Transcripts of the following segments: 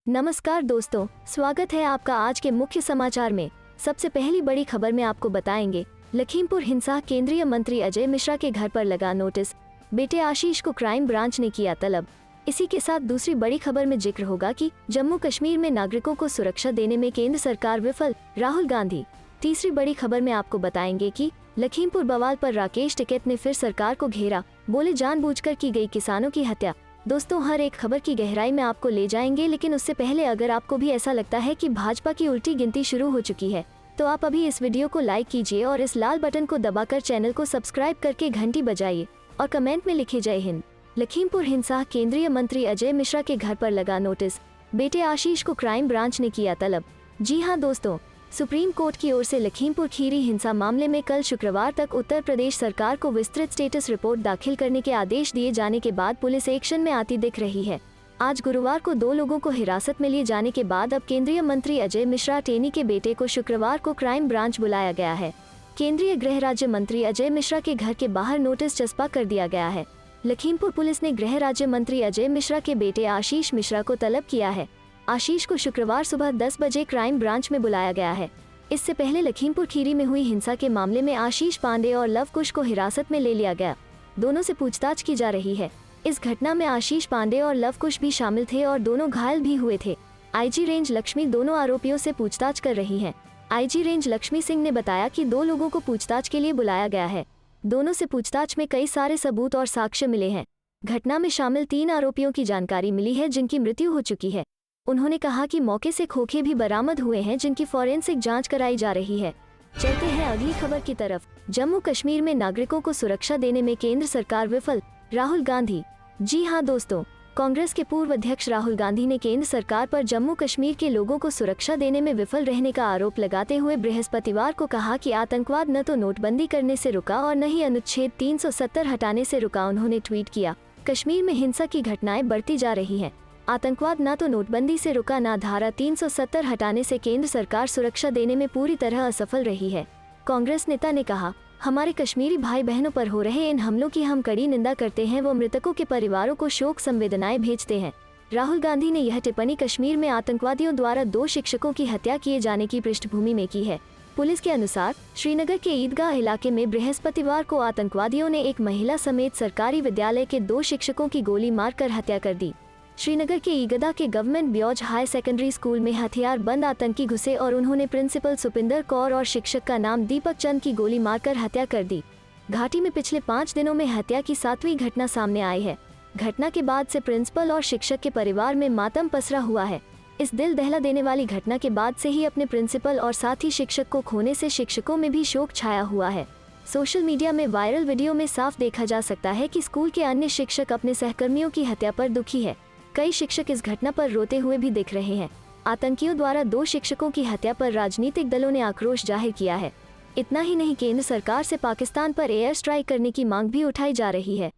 नमस्कार दोस्तों, स्वागत है आपका आज के मुख्य समाचार में। सबसे पहली बड़ी खबर में आपको बताएंगे, लखीमपुर हिंसा, केंद्रीय मंत्री अजय मिश्रा के घर पर लगा नोटिस, बेटे आशीष को क्राइम ब्रांच ने किया तलब। इसी के साथ दूसरी बड़ी खबर में जिक्र होगा कि जम्मू कश्मीर में नागरिकों को सुरक्षा देने में केंद्र सरकार विफल, राहुल गांधी। तीसरी बड़ी खबर में आपको बताएंगे कि लखीमपुर बवाल पर राकेश टिकैत ने फिर सरकार को घेरा, बोले जानबूझकर की गई किसानों की हत्या। दोस्तों, हर एक खबर की गहराई में आपको ले जाएंगे, लेकिन उससे पहले अगर आपको भी ऐसा लगता है कि भाजपा की उल्टी गिनती शुरू हो चुकी है, तो आप अभी इस वीडियो को लाइक कीजिए और इस लाल बटन को दबाकर चैनल को सब्सक्राइब करके घंटी बजाइए और कमेंट में लिखिए जय हिंद। लखीमपुर हिंसा, केंद्रीय मंत्री अजय मिश्रा के घर पर लगा नोटिस, बेटे आशीष को क्राइम ब्रांच ने किया तलब। जी हां दोस्तों, सुप्रीम कोर्ट की ओर से लखीमपुर खीरी हिंसा मामले में कल शुक्रवार तक उत्तर प्रदेश सरकार को विस्तृत स्टेटस रिपोर्ट दाखिल करने के आदेश दिए जाने के बाद पुलिस एक्शन में आती दिख रही है। आज गुरुवार को 2 लोगों को हिरासत में लिए जाने के बाद अब केंद्रीय मंत्री अजय मिश्रा टेनी के बेटे को शुक्रवार को क्राइम ब्रांच बुलाया गया है। केंद्रीय गृह राज्य मंत्री अजय मिश्रा के घर के बाहर नोटिस चस्पा कर दिया गया है। लखीमपुर पुलिस ने गृह राज्य मंत्री अजय मिश्रा के बेटे आशीष मिश्रा को तलब किया है। आशीष को शुक्रवार सुबह 10 बजे क्राइम ब्रांच में बुलाया गया है। इससे पहले लखीमपुर खीरी में हुई हिंसा के मामले में आशीष पांडे और लव कुश को हिरासत में ले लिया गया। दोनों से पूछताछ की जा रही है। इस घटना में आशीष पांडे और लव कुश भी शामिल थे और दोनों घायल भी हुए थे। आईजी रेंज लक्ष्मी दोनों आरोपियों से पूछताछ कर रही हैं। आईजी रेंज लक्ष्मी सिंह ने बताया कि 2 लोगों को पूछताछ के लिए बुलाया गया है। दोनों से पूछताछ में कई सारे सबूत और साक्ष्य मिले हैं। घटना में शामिल 3 आरोपियों की जानकारी मिली है जिनकी मृत्यु हो चुकी है। उन्होंने कहा कि मौके से खोखे भी बरामद हुए हैं जिनकी फॉरेंसिक जांच कराई जा रही है। चलते हैं अगली खबर की तरफ। जम्मू कश्मीर में नागरिकों को सुरक्षा देने में केंद्र सरकार विफल, राहुल गांधी। जी हां दोस्तों, कांग्रेस के पूर्व अध्यक्ष राहुल गांधी ने केंद्र सरकार पर जम्मू कश्मीर के लोगों को सुरक्षा देने में विफल रहने का आरोप लगाते हुए बृहस्पतिवार को कहा कि आतंकवाद न तो नोटबंदी करने से रुका और न ही अनुच्छेद 370 हटाने से रुका। उन्होंने ट्वीट किया, कश्मीर में हिंसा की घटनाएं बढ़ती जा रही हैं। आतंकवाद ना तो नोटबंदी से रुका, ना धारा 370 हटाने से केंद्र सरकार सुरक्षा देने में पूरी तरह असफल रही है। कांग्रेस नेता ने कहा, हमारे कश्मीरी भाई बहनों पर हो रहे इन हमलों की हम कड़ी निंदा करते हैं। वो मृतकों के परिवारों को शोक संवेदनाएं भेजते हैं। राहुल गांधी ने यह टिप्पणी कश्मीर में आतंकवादियों द्वारा 2 शिक्षकों की हत्या किए जाने की पृष्ठभूमि में की है। पुलिस के अनुसार श्रीनगर के ईदगाह इलाके में बृहस्पतिवार को आतंकवादियों ने एक महिला समेत सरकारी विद्यालय के 2 शिक्षकों की गोली मारकर हत्या कर दी। श्रीनगर के ईगदा के government boys high secondary school में हथियार बंद आतंकी घुसे और उन्होंने प्रिंसिपल सुपिंदर कौर और शिक्षक का नाम दीपक चंद की गोली मारकर हत्या कर दी। घाटी में पिछले 5 दिनों में हत्या की 7वीं घटना सामने आई है। घटना के बाद से प्रिंसिपल और शिक्षक के परिवार में मातम पसरा हुआ है। इस दिल दहला देने वाली घटना के बाद से ही अपने प्रिंसिपल और साथ ही शिक्षक को खोने से शिक्षकों में भी शोक छाया हुआ है। सोशल मीडिया में वायरल वीडियो में साफ देखा जा सकता है कि स्कूल के अन्य शिक्षक अपने सहकर्मियों की हत्या पर दुखी है। कई शिक्षक इस घटना पर रोते हुए भी दिख रहे हैं। आतंकियों द्वारा 2 शिक्षकों की हत्या पर राजनीतिक दलों ने आक्रोश जाहिर किया है। इतना ही नहीं, केंद्र सरकार से पाकिस्तान पर एयर स्ट्राइक करने की मांग भी उठाई जा रही है।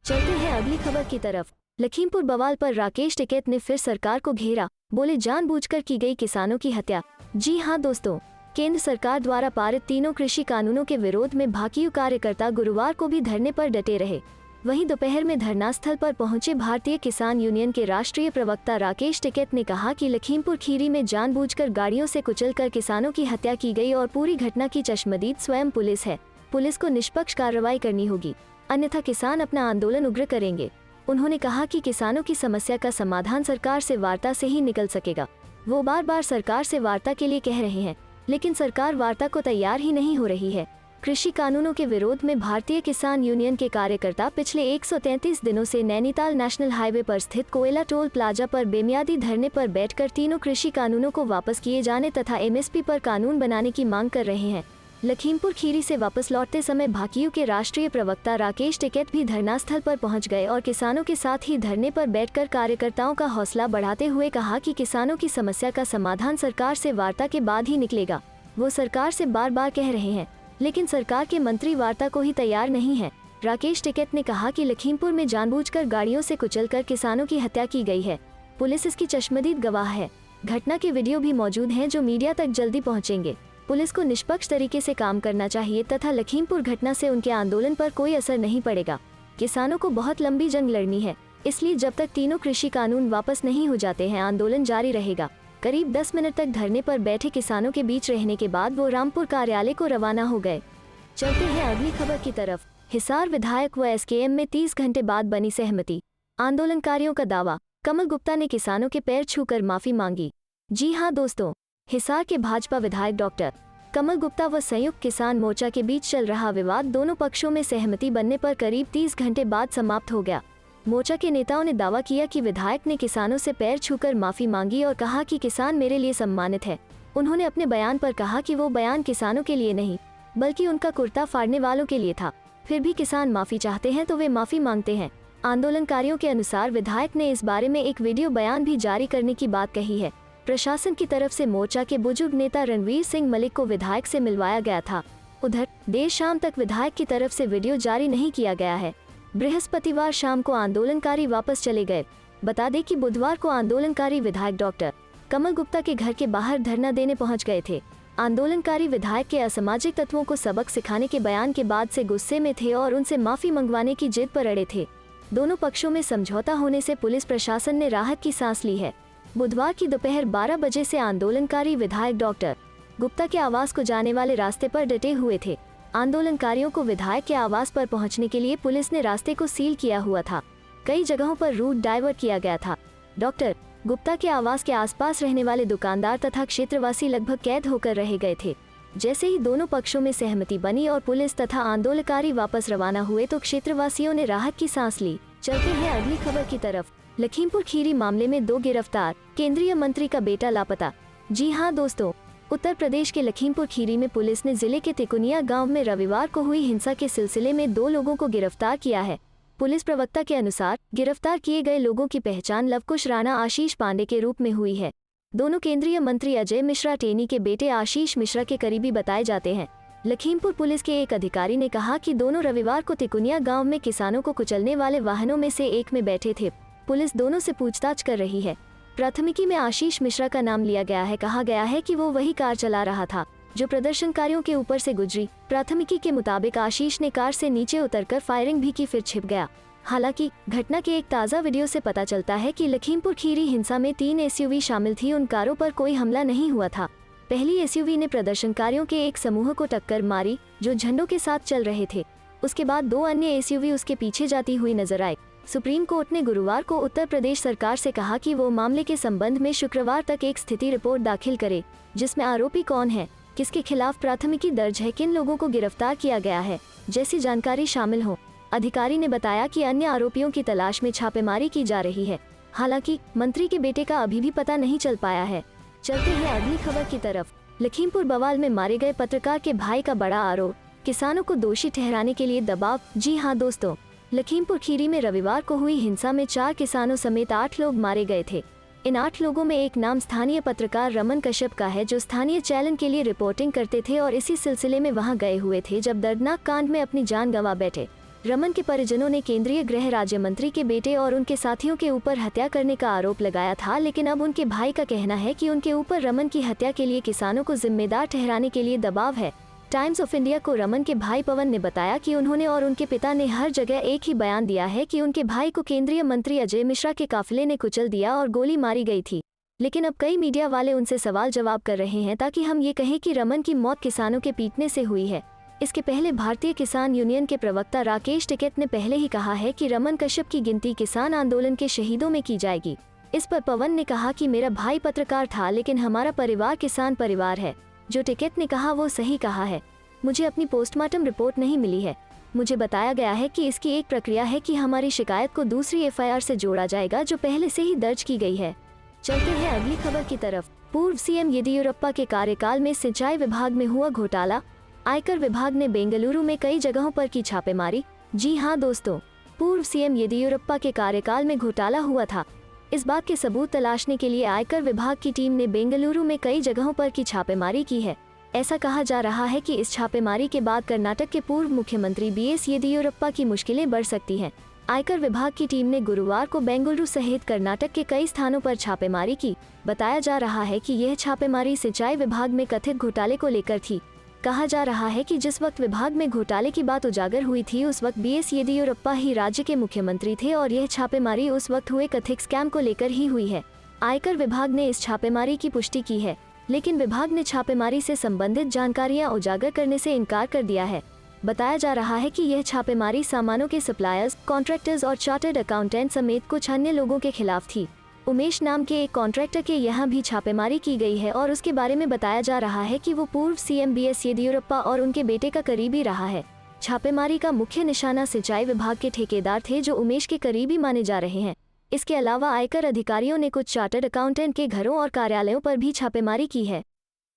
चलते हैं अगली खबर की तरफ। लखीमपुर बवाल पर राकेश टिकैत ने फिर सरकार को घेरा, बोले जानबूझकर की गई किसानों की हत्या। जी हां दोस्तों, केंद्र सरकार द्वारा पारित तीनों कृषि कानूनों के विरोध में भाकियू कार्यकर्ता गुरुवार को भी धरने पर डटे रहे। वहीं दोपहर में धरना स्थल पर पहुंचे भारतीय किसान यूनियन के राष्ट्रीय प्रवक्ता राकेश टिकैत ने कहा कि लखीमपुर खीरी में जानबूझकर गाड़ियों से कुचलकर किसानों की हत्या की गई और पूरी घटना की चश्मदीद स्वयं पुलिस है। पुलिस को निष्पक्ष कार्रवाई करनी होगी, अन्यथा किसान अपना आंदोलन उग्र करेंगे। उन्होंने कहा कि किसानों की समस्या का समाधान सरकार से वार्ता से ही निकल सकेगा। वो बार बार सरकार से वार्ता के लिए कह रहे हैं, लेकिन सरकार वार्ता को तैयार ही नहीं हो रही है। कृषि कानूनों के विरोध में भारतीय किसान यूनियन के कार्यकर्ता पिछले 133 दिनों से नैनीताल नेशनल हाईवे पर स्थित कोयला टोल प्लाजा पर बेमियादी धरने पर बैठकर तीनों कृषि कानूनों को वापस किए जाने तथा एमएसपी पर कानून बनाने की मांग कर रहे हैं। लखीमपुर खीरी से वापस लौटते समय भाकियू के राष्ट्रीय प्रवक्ता राकेश टिकैत भी धरना स्थल पर पहुंच गए और किसानों के साथ ही धरने पर बैठकर कार्यकर्ताओं का हौसला बढ़ाते हुए कहा कि किसानों की समस्या का समाधान सरकार से वार्ता के बाद ही निकलेगा। वो सरकार से बार बार कह रहे हैं, लेकिन सरकार के मंत्री वार्ता को ही तैयार नहीं है। राकेश टिकैत ने कहा कि लखीमपुर में जानबूझकर गाड़ियों से कुचलकर किसानों की हत्या की गई है। पुलिस इसकी चश्मदीद गवाह है। घटना के वीडियो भी मौजूद हैं जो मीडिया तक जल्दी पहुंचेंगे। पुलिस को निष्पक्ष तरीके से काम करना चाहिए तथा लखीमपुर घटना से उनके आंदोलन पर कोई असर नहीं पड़ेगा। किसानों को बहुत लंबी जंग लड़नी है। इसलिए जब तक तीनों कृषि कानून वापस नहीं हो जाते हैं आंदोलन जारी रहेगा। करीब 10 मिनट तक धरने पर बैठे किसानों के बीच रहने के बाद वो रामपुर कार्यालय को रवाना हो गए। चलते हैं अगली खबर की तरफ। हिसार विधायक व एसकेएम में 30 घंटे बाद बनी सहमति। आंदोलनकारियों का दावा, कमल गुप्ता ने किसानों के पैर छूकर माफी मांगी। जी हां दोस्तों, हिसार के भाजपा विधायक डॉक्टर कमल गुप्ता व संयुक्त किसान मोर्चा के बीच चल रहा विवाद दोनों पक्षों में सहमति बनने पर करीब 30 घंटे बाद समाप्त हो गया। मोर्चा के नेताओं ने दावा किया कि विधायक ने किसानों से पैर छूकर माफी मांगी और कहा कि किसान मेरे लिए सम्मानित है। उन्होंने अपने बयान पर कहा कि वो बयान किसानों के लिए नहीं बल्कि उनका कुर्ता फाड़ने वालों के लिए था। फिर भी किसान माफी चाहते हैं तो वे माफी मांगते हैं। आंदोलनकारियों के अनुसार विधायक ने इस बारे में एक वीडियो बयान भी जारी करने की बात कही है। प्रशासन की तरफ से मोर्चा के बुजुर्ग नेता रणवीर सिंह मलिक को विधायक से मिलवाया गया था। उधर देर शाम तक विधायक की तरफ से वीडियो जारी नहीं किया गया है। बृहस्पतिवार शाम को आंदोलनकारी वापस चले गए। बता दें कि बुधवार को आंदोलनकारी विधायक डॉक्टर कमल गुप्ता के घर के बाहर धरना देने पहुंच गए थे। आंदोलनकारी विधायक के असामाजिक तत्वों को सबक सिखाने के बयान के बाद से गुस्से में थे और उनसे माफी मंगवाने की जिद पर अड़े थे। दोनों पक्षों में समझौता होने से पुलिस प्रशासन ने राहत की सांस ली है। बुधवार की दोपहर 12 बजे से आंदोलनकारी विधायक डॉक्टर गुप्ता के आवास को जाने वाले रास्ते पर डटे हुए थे। आंदोलनकारियों को विधायक के आवास पर पहुंचने के लिए पुलिस ने रास्ते को सील किया हुआ था। कई जगहों पर रूट डाइवर्ट किया गया था। डॉक्टर गुप्ता के आवास के आसपास रहने वाले दुकानदार तथा क्षेत्रवासी लगभग कैद होकर रह गए थे। जैसे ही दोनों पक्षों में सहमति बनी और पुलिस तथा आंदोलनकारी वापस रवाना हुए तो क्षेत्रवासियों ने राहत की सांस ली। चलते हैं अगली खबर की तरफ। लखीमपुर खीरी मामले में 2 गिरफ्तार, केंद्रीय मंत्री का बेटा लापता। जी हां दोस्तों, उत्तर प्रदेश के लखीमपुर खीरी में पुलिस ने जिले के तिकुनिया गांव में रविवार को हुई हिंसा के सिलसिले में 2 लोगों को गिरफ्तार किया है। पुलिस प्रवक्ता के अनुसार गिरफ्तार किए गए लोगों की पहचान लवकुश राणा आशीष पांडे के रूप में हुई है। दोनों केंद्रीय मंत्री अजय मिश्रा टेनी के बेटे आशीष मिश्रा के करीबी बताए जाते हैं। लखीमपुर पुलिस के एक अधिकारी ने कहा कि दोनों रविवार को तिकुनिया गांव में किसानों को कुचलने वाले वाहनों में से एक में बैठे थे। पुलिस दोनों से पूछताछ कर रही है। प्राथमिकी में आशीष मिश्रा का नाम लिया गया है। कहा गया है कि वो वही कार चला रहा था जो प्रदर्शनकारियों के ऊपर से गुजरी। प्राथमिकी के मुताबिक आशीष ने कार से नीचे उतरकर फायरिंग भी की, फिर छिप गया। हालांकि घटना के एक ताज़ा वीडियो से पता चलता है कि लखीमपुर खीरी हिंसा में 3 एसयूवी शामिल थी। उन कारों पर कोई हमला नहीं हुआ था। पहली एसयूवी ने प्रदर्शनकारियों के एक समूह को टक्कर मारी जो झंडों के साथ चल रहे थे। उसके बाद 2 अन्य एसयूवी उसके पीछे जाती हुई नजर आई। सुप्रीम कोर्ट ने गुरुवार को उत्तर प्रदेश सरकार से कहा कि वो मामले के संबंध में शुक्रवार तक एक स्थिति रिपोर्ट दाखिल करे, जिसमें आरोपी कौन है, किसके खिलाफ प्राथमिकी दर्ज है, किन लोगों को गिरफ्तार किया गया है जैसी जानकारी शामिल हो। अधिकारी ने बताया कि अन्य आरोपियों की तलाश में छापेमारी की जा रही है। हालांकि मंत्री के बेटे का अभी भी पता नहीं चल पाया है। चलते हैं अगली खबर की तरफ। लखीमपुर बवाल में मारे गए पत्रकार के भाई का बड़ा आरोप, किसानों को दोषी ठहराने के लिए दबाव। जी हां दोस्तों, लखीमपुर खीरी में रविवार को हुई हिंसा में 4 किसानों समेत 8 लोग मारे गए थे। इन 8 लोगों में एक नाम स्थानीय पत्रकार रमन कश्यप का है जो स्थानीय चैनल के लिए रिपोर्टिंग करते थे और इसी सिलसिले में वहां गए हुए थे जब दर्दनाक कांड में अपनी जान गंवा बैठे। रमन के परिजनों ने केंद्रीय गृह राज्य मंत्री के बेटे और उनके साथियों के ऊपर हत्या करने का आरोप लगाया था, लेकिन अब उनके भाई का कहना है कि उनके ऊपर रमन की हत्या के लिए किसानों को जिम्मेदार ठहराने के लिए दबाव है। टाइम्स ऑफ इंडिया को रमन के भाई पवन ने बताया कि उन्होंने और उनके पिता ने हर जगह एक ही बयान दिया है कि उनके भाई को केंद्रीय मंत्री अजय मिश्रा के काफिले ने कुचल दिया और गोली मारी गई थी। लेकिन अब कई मीडिया वाले उनसे सवाल जवाब कर रहे हैं ताकि हम ये कहें कि रमन की मौत किसानों के पीटने से हुई है। इसके पहले भारतीय किसान यूनियन के प्रवक्ता राकेश टिकैत ने पहले ही कहा है कि रमन कश्यप की गिनती किसान आंदोलन के शहीदों में की जाएगी। इस पर पवन ने कहा कि मेरा भाई पत्रकार था लेकिन हमारा परिवार किसान परिवार है। जो टिकैत ने कहा वो सही कहा है। मुझे अपनी पोस्टमार्टम रिपोर्ट नहीं मिली है। मुझे बताया गया है कि इसकी एक प्रक्रिया है कि हमारी शिकायत को दूसरी एफआईआर से जोड़ा जाएगा जो पहले से ही दर्ज की गई है। चलते हैं अगली खबर की तरफ। पूर्व सीएम येदियुरप्पा के कार्यकाल में सिंचाई विभाग में हुआ घोटाला, आयकर विभाग ने बेंगलुरु में कई जगहों पर की छापेमारी। जी हां दोस्तों, पूर्व सीएम येदियुरप्पा के कार्यकाल में घोटाला हुआ था। इस बात के सबूत तलाशने के लिए आयकर विभाग की टीम ने बेंगलुरु में कई जगहों पर की छापेमारी की है। ऐसा कहा जा रहा है कि इस छापेमारी के बाद कर्नाटक के पूर्व मुख्यमंत्री बीएस येदियुरप्पा की मुश्किलें बढ़ सकती हैं। आयकर विभाग की टीम ने गुरुवार को बेंगलुरु सहित कर्नाटक के कई स्थानों पर छापेमारी की। बताया जा रहा है कि यह छापेमारी सिंचाई विभाग में कथित घोटाले को लेकर थी। कहा जा रहा है कि जिस वक्त विभाग में घोटाले की बात उजागर हुई थी उस वक्त बीएस येदियुरप्पा ही राज्य के मुख्यमंत्री थे और यह छापेमारी उस वक्त हुए कथित स्कैम को लेकर ही हुई है। आयकर विभाग ने इस छापेमारी की पुष्टि की है, लेकिन विभाग ने छापेमारी से संबंधित जानकारियां उजागर करने से इनकार कर दिया है। बताया जा रहा है कि यह छापेमारी सामानों के सप्लायर्स, कॉन्ट्रैक्टर्स और चार्टर्ड अकाउंटेंट समेत कुछ अन्य लोगों के खिलाफ थी। उमेश नाम के एक कॉन्ट्रैक्टर के यहाँ भी छापेमारी की गई है और उसके बारे में बताया जा रहा है कि वो पूर्व सीएम बीएस येदियुरप्पा और उनके बेटे का करीबी रहा है। छापेमारी का मुख्य निशाना सिंचाई विभाग के ठेकेदार थे जो उमेश के करीबी माने जा रहे हैं। इसके अलावा आयकर अधिकारियों ने कुछ चार्टर्ड अकाउंटेंट के घरों और कार्यालयों पर भी छापेमारी की है।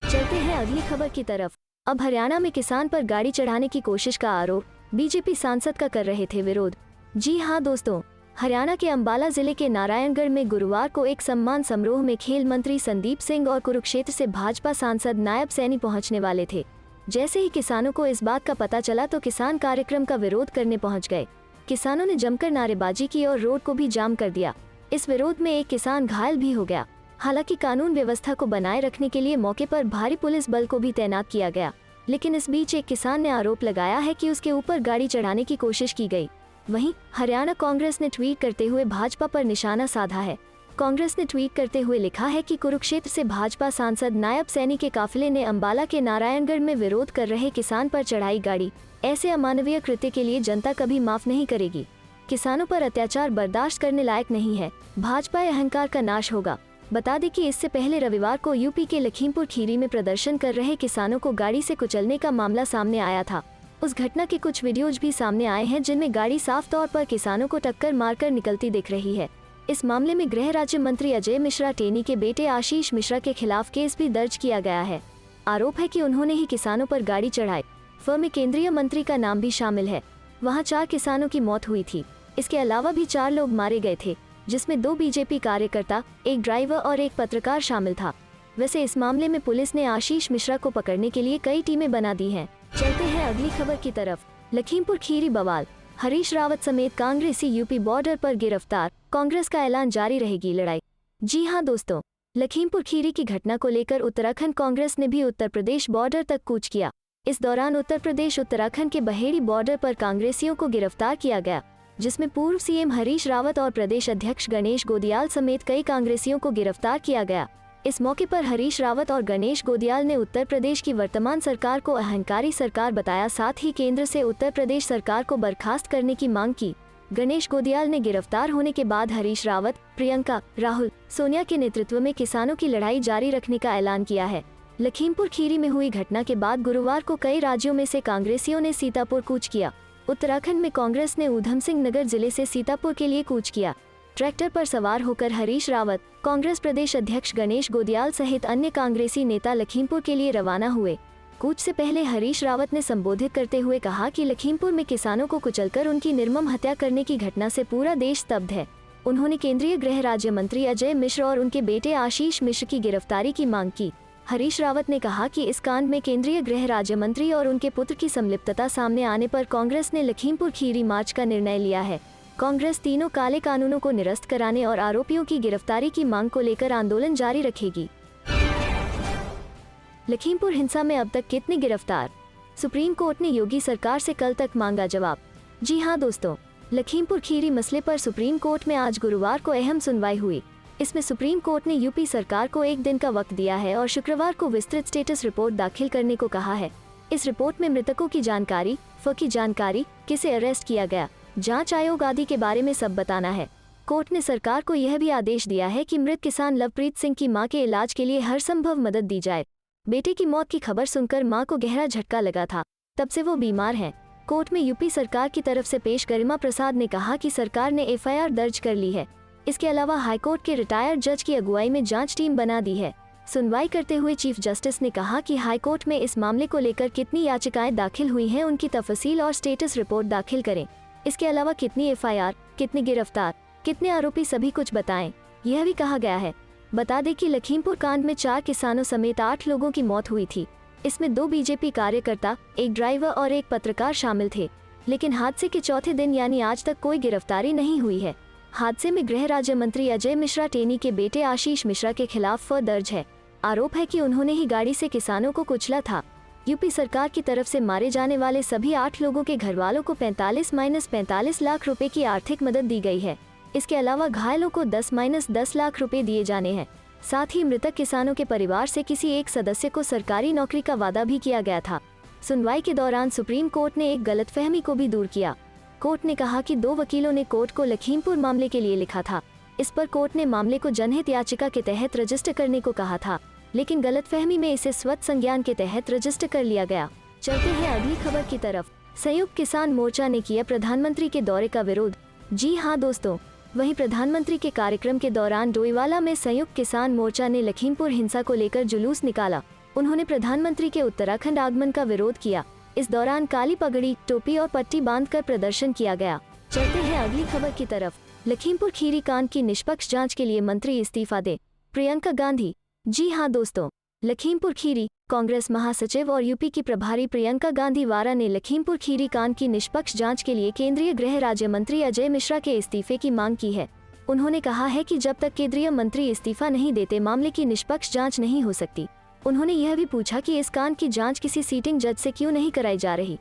चलते हैं अगली खबर की तरफ। अब हरियाणा में किसान पर गाड़ी चढ़ाने की कोशिश का आरोप, बीजेपी सांसद का कर रहे थे विरोध। जी हाँ दोस्तों, हरियाणा के अंबाला जिले के नारायणगढ़ में गुरुवार को एक सम्मान समारोह में खेल मंत्री संदीप सिंह और कुरुक्षेत्र से भाजपा सांसद नायब सैनी पहुंचने वाले थे। जैसे ही किसानों को इस बात का पता चला तो किसान कार्यक्रम का विरोध करने पहुंच गए। किसानों ने जमकर नारेबाजी की और रोड को भी जाम कर दिया। इस विरोध में एक किसान घायल भी हो गया। हालांकि कानून व्यवस्था को बनाए रखने के लिए मौके पर भारी पुलिस बल को भी तैनात किया गया, लेकिन इस बीच एक किसान ने आरोप लगाया है कि उसके ऊपर गाड़ी चढ़ाने की कोशिश की गई। वहीं हरियाणा कांग्रेस ने ट्वीट करते हुए भाजपा पर निशाना साधा है। कांग्रेस ने ट्वीट करते हुए लिखा है कि कुरुक्षेत्र से भाजपा सांसद नायब सैनी के काफिले ने अंबाला के नारायणगढ़ में विरोध कर रहे किसान पर चढ़ाई गाड़ी। ऐसे अमानवीय कृत्य के लिए जनता कभी माफ नहीं करेगी। किसानों पर अत्याचार बर्दाश्त करने लायक नहीं है। भाजपा अहंकार का नाश होगा। बता दें कि इससे पहले रविवार को यूपी के लखीमपुर खीरी में प्रदर्शन कर रहे किसानों को गाड़ी से कुचलने का मामला सामने आया था। उस घटना के कुछ वीडियोज भी सामने आए हैं जिनमें गाड़ी साफ तौर पर किसानों को टक्कर मारकर निकलती दिख रही है। इस मामले में गृह राज्य मंत्री अजय मिश्रा टेनी के बेटे आशीष मिश्रा के खिलाफ केस भी दर्ज किया गया है। आरोप है कि उन्होंने ही किसानों पर गाड़ी चढ़ाई। फर्म में केंद्रीय मंत्री का नाम भी शामिल है। वहां 4 किसानों की मौत हुई थी। इसके अलावा भी 4 लोग मारे गए थे, जिसमें 2 बीजेपी कार्यकर्ता, एक ड्राइवर और एक पत्रकार शामिल था। वैसे इस मामले में पुलिस ने आशीष मिश्रा को पकड़ने के लिए कई टीमें बना दी हैं। चलते हैं अगली खबर की तरफ। लखीमपुर खीरी बवाल, हरीश रावत समेत कांग्रेसी यूपी बॉर्डर पर गिरफ्तार, कांग्रेस का ऐलान जारी रहेगी लड़ाई। जी हां दोस्तों, लखीमपुर खीरी की घटना को लेकर उत्तराखंड कांग्रेस ने भी उत्तर प्रदेश बॉर्डर तक कूच किया। इस दौरान उत्तर प्रदेश उत्तराखंड के बहेड़ी बॉर्डर पर कांग्रेसियों को गिरफ्तार किया गया, जिसमें पूर्व सीएम हरीश रावत और प्रदेश अध्यक्ष गणेश गोदियाल समेत कई कांग्रेसियों को गिरफ्तार किया गया। इस मौके पर हरीश रावत और गणेश गोदियाल ने उत्तर प्रदेश की वर्तमान सरकार को अहंकारी सरकार बताया, साथ ही केंद्र से उत्तर प्रदेश सरकार को बर्खास्त करने की मांग की। गणेश गोदियाल ने गिरफ्तार होने के बाद हरीश रावत, प्रियंका, राहुल, सोनिया के नेतृत्व में किसानों की लड़ाई जारी रखने का ऐलान किया है। लखीमपुर खीरी में हुई घटना के बाद गुरुवार को कई राज्यों में से कांग्रेसियों ने सीतापुर कूच किया। उत्तराखंड में कांग्रेस ने ऊधम सिंह नगर जिले से सीतापुर के लिए कूच किया। ट्रैक्टर पर सवार होकर हरीश रावत, कांग्रेस प्रदेश अध्यक्ष गणेश गोदियाल सहित अन्य कांग्रेसी नेता लखीमपुर के लिए रवाना हुए। कूच से पहले हरीश रावत ने संबोधित करते हुए कहा कि लखीमपुर में किसानों को कुचलकर उनकी निर्मम हत्या करने की घटना से पूरा देश स्तब्ध है। उन्होंने केंद्रीय गृह राज्य मंत्री अजय मिश्रा और उनके बेटे आशीष मिश्र की गिरफ्तारी की मांग की। हरीश रावत ने कहा कि इस कांड में केंद्रीय गृह राज्य मंत्री और उनके पुत्र की संलिप्तता सामने आने पर कांग्रेस ने लखीमपुर खीरी मार्च का निर्णय लिया है। कांग्रेस तीनों काले कानूनों को निरस्त कराने और आरोपियों की गिरफ्तारी की मांग को लेकर आंदोलन जारी रखेगी। लखीमपुर हिंसा में अब तक कितने गिरफ्तार? सुप्रीम कोर्ट ने योगी सरकार से कल तक मांगा जवाब। जी हां दोस्तों, लखीमपुर खीरी मसले पर सुप्रीम कोर्ट में आज गुरुवार को अहम सुनवाई हुई। इसमें सुप्रीम कोर्ट ने यूपी सरकार को 1 दिन का वक्त दिया है और शुक्रवार को विस्तृत स्टेटस रिपोर्ट दाखिल करने को कहा है। इस रिपोर्ट में मृतकों की जानकारी, की जानकारी, किसे अरेस्ट किया गया, जांच आयोग आदि के बारे में सब बताना है। कोर्ट ने सरकार को यह भी आदेश दिया है कि मृत किसान लवप्रीत सिंह की मां के इलाज के लिए हर संभव मदद दी जाए। बेटे की मौत की खबर सुनकर मां को गहरा झटका लगा था, तब से वो बीमार हैं। कोर्ट में यूपी सरकार की तरफ से पेश गरिमा प्रसाद ने कहा कि सरकार ने एफआईआर दर्ज कर ली है। इसके अलावा हाईकोर्ट के रिटायर्ड जज की अगुवाई में जांच टीम बना दी है। सुनवाई करते हुए चीफ जस्टिस ने कहा कि हाईकोर्ट में इस मामले को लेकर कितनी याचिकाएं दाखिल हुई हैं उनकी तफसील और स्टेटस रिपोर्ट दाखिल करें। इसके अलावा कितनी एफआईआर, कितने गिरफ्तार, कितने आरोपी, सभी कुछ बताएं, यह भी कहा गया है। बता दें कि लखीमपुर कांड में 4 किसानों समेत 8 लोगों की मौत हुई थी। इसमें 2 बीजेपी कार्यकर्ता, एक ड्राइवर और एक पत्रकार शामिल थे। लेकिन हादसे के चौथे दिन यानी आज तक कोई गिरफ्तारी नहीं हुई है। हादसे में गृह राज्य मंत्री अजय मिश्रा टेनी के बेटे आशीष मिश्रा के खिलाफ दर्ज है। आरोप है कि उन्होंने ही गाड़ी से किसानों को कुचला था। यूपी सरकार की तरफ से मारे जाने वाले सभी 8 लोगों के घर वालों को 45-45 लाख रुपए की आर्थिक मदद दी गई है। इसके अलावा घायलों को 10-10 लाख रुपए दिए जाने हैं। साथ ही मृतक किसानों के परिवार से किसी एक सदस्य को सरकारी नौकरी का वादा भी किया गया था। सुनवाई के दौरान सुप्रीम कोर्ट ने एक गलतफहमी को भी दूर किया। कोर्ट ने कहा कि 2 वकीलों ने कोर्ट को लखीमपुर मामले के लिए लिखा था। इस पर कोर्ट ने मामले को जनहित याचिका के तहत रजिस्टर करने को कहा था, लेकिन गलतफहमी में इसे स्वत संज्ञान के तहत रजिस्टर कर लिया गया। चलते हैं अगली खबर की तरफ। संयुक्त किसान मोर्चा ने किया प्रधानमंत्री के दौरे का विरोध। जी हाँ दोस्तों, वहीं प्रधानमंत्री के कार्यक्रम के दौरान डोईवाला में संयुक्त किसान मोर्चा ने लखीमपुर हिंसा को लेकर जुलूस निकाला। उन्होंने प्रधानमंत्री के उत्तराखंड आगमन का विरोध किया। इस दौरान काली पगड़ी, टोपी और पट्टी बांधकर प्रदर्शन किया गया। चलते हैं अगली खबर की तरफ। लखीमपुर खीरी कांड की निष्पक्ष जांच के लिए मंत्री इस्तीफा दे, प्रियंका गांधी। जी हाँ दोस्तों, लखीमपुर खीरी कांग्रेस महासचिव और यूपी की प्रभारी प्रियंका गांधी वारा ने लखीमपुर खीरी कांड की निष्पक्ष जांच के लिए केंद्रीय गृह राज्य मंत्री अजय मिश्रा के इस्तीफे की मांग की है। उन्होंने कहा है कि जब तक केंद्रीय मंत्री इस्तीफा नहीं देते मामले की निष्पक्ष जांच नहीं हो सकती। उन्होंने यह भी पूछा कि इस कांड की जांच किसी सीटिंग जज से क्यों नहीं कराई जा रही।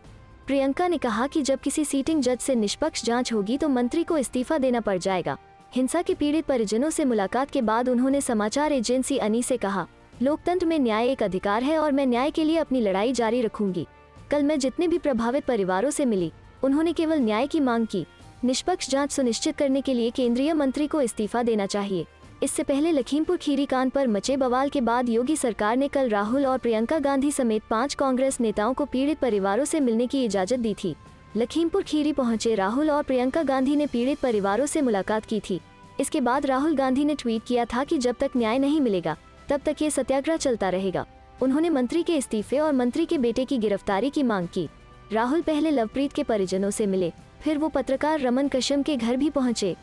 प्रियंका ने कहा कि जब किसी सीटिंग जज से निष्पक्ष जांच होगी तो मंत्री को इस्तीफा देना पड़ जाएगा। हिंसा के पीड़ित परिजनों से मुलाकात के बाद उन्होंने समाचार एजेंसी अनी से कहा, लोकतंत्र में न्याय एक अधिकार है और मैं न्याय के लिए अपनी लड़ाई जारी रखूंगी। कल मैं जितने भी प्रभावित परिवारों से मिली, उन्होंने केवल न्याय की मांग की। निष्पक्ष जांच सुनिश्चित करने के लिए केंद्रीय मंत्री को इस्तीफा देना चाहिए। इससे पहले लखीमपुर खीरी कांड पर मचे बवाल के बाद योगी सरकार ने कल राहुल और प्रियंका गांधी समेत 5 कांग्रेस नेताओं को पीड़ित परिवारों से मिलने की इजाजत दी थी। लखीमपुर खीरी पहुंचे राहुल और प्रियंका गांधी ने पीड़ित परिवारों से मुलाकात की थी। इसके बाद राहुल गांधी ने ट्वीट किया था कि जब तक न्याय नहीं मिलेगा तब तक ये सत्याग्रह चलता रहेगा। उन्होंने मंत्री के इस्तीफे और मंत्री के बेटे की गिरफ्तारी की मांग की। राहुल पहले लवप्रीत के परिजनों से मिले, फिर वो पत्रकार रमन कश्यप के घर भी पहुंचे।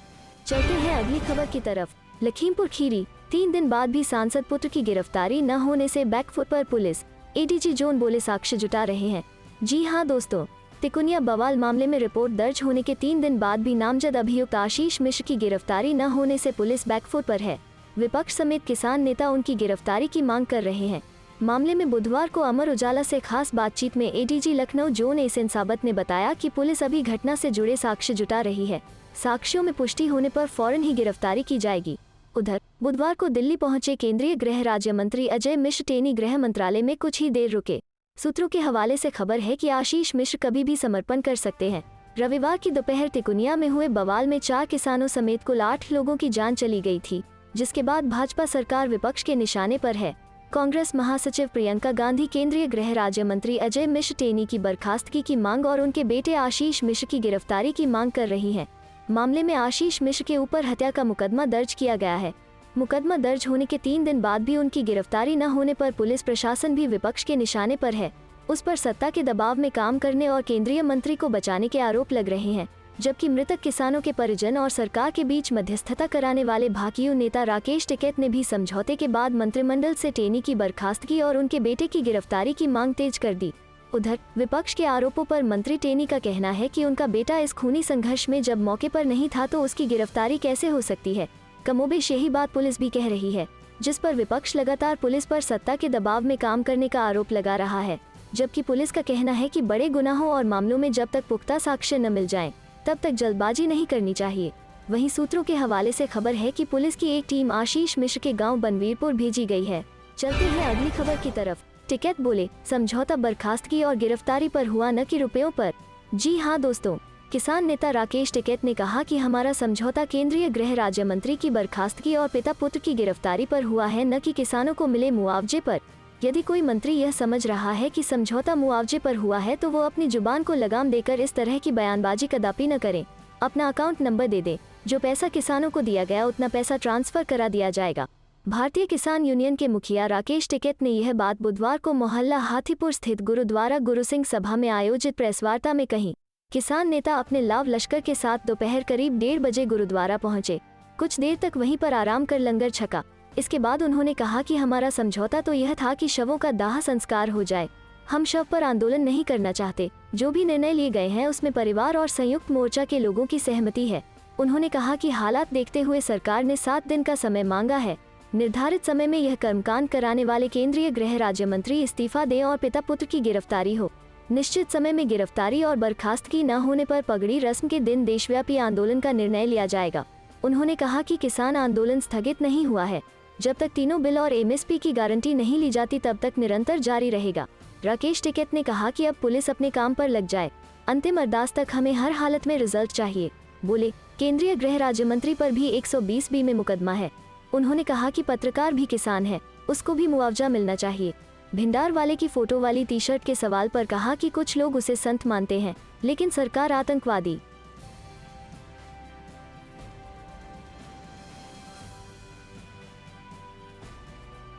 चलते हैं अगली खबर की तरफ। लखीमपुर खीरी 3 दिन बाद भी सांसद पुत्र की गिरफ्तारी न होने से बैकफुट पर पुलिस, एडीजी जोन बोले साक्ष्य जुटा रहे हैं। जी हाँ दोस्तों, तिकुनिया बवाल मामले में रिपोर्ट दर्ज होने के 3 दिन बाद भी नामजद अभियुक्त आशीष मिश्र की गिरफ्तारी न होने से पुलिस बैकफुट पर है। विपक्ष समेत किसान नेता उनकी गिरफ्तारी की मांग कर रहे हैं। मामले में बुधवार को अमर उजाला से खास बातचीत में एडीजी लखनऊ जोन एसएन साबत ने बताया कि पुलिस अभी घटना से जुड़े साक्ष्य जुटा रही है। साक्ष्यों में पुष्टि होने पर फौरन ही गिरफ्तारी की जाएगी। उधर बुधवार को दिल्ली पहुंचे केंद्रीय गृह राज्य मंत्री अजय मिश्र टेनी गृह मंत्रालय में कुछ ही देर रुके। सूत्रों के हवाले से खबर है कि आशीष मिश्र कभी भी समर्पण कर सकते हैं। रविवार की दोपहर तिकुनिया में हुए बवाल में 4 किसानों समेत कुल 8 लोगों की जान चली गई थी, जिसके बाद भाजपा सरकार विपक्ष के निशाने पर है। कांग्रेस महासचिव प्रियंका गांधी केंद्रीय गृह राज्य मंत्री अजय मिश्र टेनी की बर्खास्तगी की मांग और उनके बेटे आशीष मिश्र की गिरफ्तारी की मांग कर रही हैं। मामले में आशीष मिश्र के ऊपर हत्या का मुकदमा दर्ज किया गया है। मुकदमा दर्ज होने के 3 दिन बाद भी उनकी गिरफ्तारी न होने पर पुलिस प्रशासन भी विपक्ष के निशाने पर है। उस पर सत्ता के दबाव में काम करने और केंद्रीय मंत्री को बचाने के आरोप लग रहे हैं, जबकि मृतक किसानों के परिजन और सरकार के बीच मध्यस्थता कराने वाले भाकियू नेता राकेश टिकैत ने भी समझौते के बाद मंत्रिमंडल से टेनी की बर्खास्तगी और उनके बेटे की गिरफ्तारी की मांग तेज कर दी। उधर विपक्ष के आरोपों पर मंत्री टेनी का कहना है कि उनका बेटा इस खूनी संघर्ष में जब मौके पर नहीं था तो उसकी गिरफ्तारी कैसे हो सकती है। कमोबेश यही बात पुलिस भी कह रही है, जिस पर विपक्ष लगातार पुलिस पर सत्ता के दबाव में काम करने का आरोप लगा रहा है, जबकि पुलिस का कहना है कि बड़े गुनाहों और मामलों में जब तक पुख्ता साक्ष्य न मिल जाएं, तब तक जल्दबाजी नहीं करनी चाहिए। वहीं सूत्रों के हवाले से खबर है कि पुलिस की एक टीम आशीष मिश्र के गांव बनवीरपुर भेजी गई है। चलते हैं अगली खबर की तरफ। टिकैत बोले समझौता बर्खास्तगी और गिरफ्तारी पर हुआ न कि रुपयों पर। जी हाँ दोस्तों, किसान नेता राकेश टिकैत ने कहा कि हमारा समझौता केंद्रीय गृह राज्य मंत्री की बर्खास्तगी और पिता पुत्र की गिरफ्तारी पर हुआ है, न कि किसानों को मिले मुआवजे पर। यदि कोई मंत्री यह समझ रहा है कि समझौता मुआवजे पर हुआ है तो वो अपनी जुबान को लगाम देकर इस तरह की बयानबाजी कदापि न करें। अपना अकाउंट नंबर दे दे, जो पैसा किसानों को दिया गया उतना पैसा ट्रांसफर करा दिया जाएगा। भारतीय किसान यूनियन के मुखिया राकेश टिकैत ने यह बात बुधवार को मोहल्ला हाथीपुर स्थित गुरुद्वारा गुरु सिंह सभा में आयोजित प्रेसवार्ता में कही। किसान नेता अपने लाव लश्कर के साथ दोपहर करीब 1:30 बजे गुरुद्वारा पहुंचे। कुछ देर तक वहीं पर आराम कर लंगर छका। इसके बाद उन्होंने कहा कि हमारा समझौता तो यह था कि शवों का दाह संस्कार हो जाए। हम शव पर आंदोलन नहीं करना चाहते। जो भी निर्णय लिए गए हैं उसमें परिवार और संयुक्त मोर्चा के लोगों की सहमति है। उन्होंने कहा कि हालात देखते हुए सरकार ने 7 दिन का समय मांगा है। निर्धारित समय में यह कर्मकांड कराने वाले केंद्रीय गृह राज्य मंत्री इस्तीफा दें और पिता पुत्र की गिरफ्तारी हो। निश्चित समय में गिरफ्तारी और बर्खास्तगी न होने पर पगड़ी रस्म के दिन देशव्यापी आंदोलन का निर्णय लिया जाएगा। उन्होंने कहा कि किसान आंदोलन स्थगित नहीं हुआ है। जब तक तीनों बिल और एमएसपी की गारंटी नहीं ली जाती तब तक निरंतर जारी रहेगा। राकेश टिकैत ने कहा कि अब पुलिस अपने काम पर लग जाए। अंतिम अरदास तक हमें हर हालत में रिजल्ट चाहिए। बोले, केंद्रीय गृह राज्य मंत्री पर भी 120B में मुकदमा है। उन्होंने कहा कि पत्रकार भी किसान है, उसको भी मुआवजा मिलना चाहिए। भिंडार वाले की फोटो वाली टी शर्ट के सवाल पर कहा कि कुछ लोग उसे संत मानते हैं, लेकिन सरकार आतंकवादी